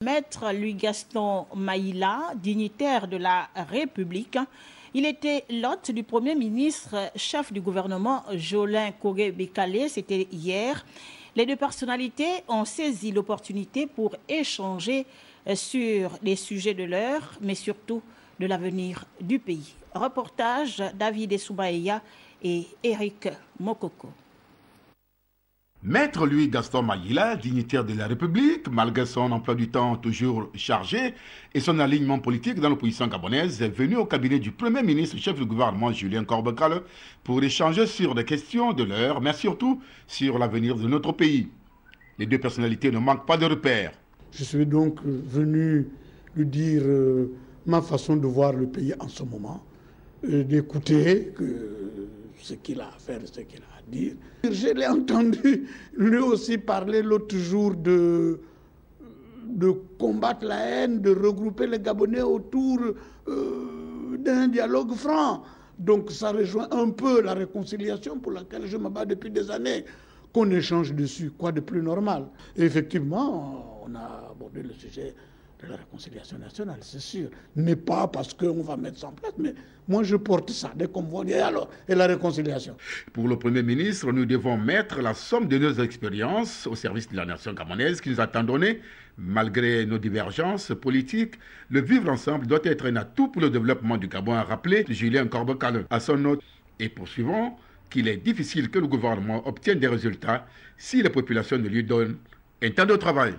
Maître Louis-Gaston Maïla, dignitaire de la République, il était l'hôte du Premier ministre, chef du gouvernement Jolin Kogé-Bekale. C'était hier. Les deux personnalités ont saisi l'opportunité pour échanger sur les sujets de l'heure, mais surtout de l'avenir du pays. Reportage David Soubaïa et Eric Mokoko. Maître Louis-Gaston Maïla, dignitaire de la République, malgré son emploi du temps toujours chargé et son alignement politique dans l'opposition gabonaise, est venu au cabinet du Premier ministre, chef du gouvernement Julien Kogé-Bekale, pour échanger sur des questions de l'heure, mais surtout sur l'avenir de notre pays. Les deux personnalités ne manquent pas de repères. Je suis donc venu lui dire ma façon de voir le pays en ce moment, d'écouter ce qu'il a à faire, ce qu'il a à dire. Je l'ai entendu lui aussi parler l'autre jour de combattre la haine, de regrouper les Gabonais autour d'un dialogue franc. Donc ça rejoint un peu la réconciliation pour laquelle je me bats depuis des années. Qu'on échange dessus, quoi de plus normal. Et effectivement, on a abordé le sujet de la réconciliation nationale, c'est sûr. Mais pas parce qu'on va mettre ça en place, mais moi je porte ça. Dès qu'on me voit, alors, et la réconciliation. Pour le Premier ministre, nous devons mettre la somme de nos expériences au service de la nation gabonaise qui nous a tant donné. Malgré nos divergences politiques, le vivre ensemble doit être un atout pour le développement du Gabon, a rappelé Julien Kogé-Bekale. À son note, et poursuivons, qu'il est difficile que le gouvernement obtienne des résultats si la population ne lui donne un temps de travail.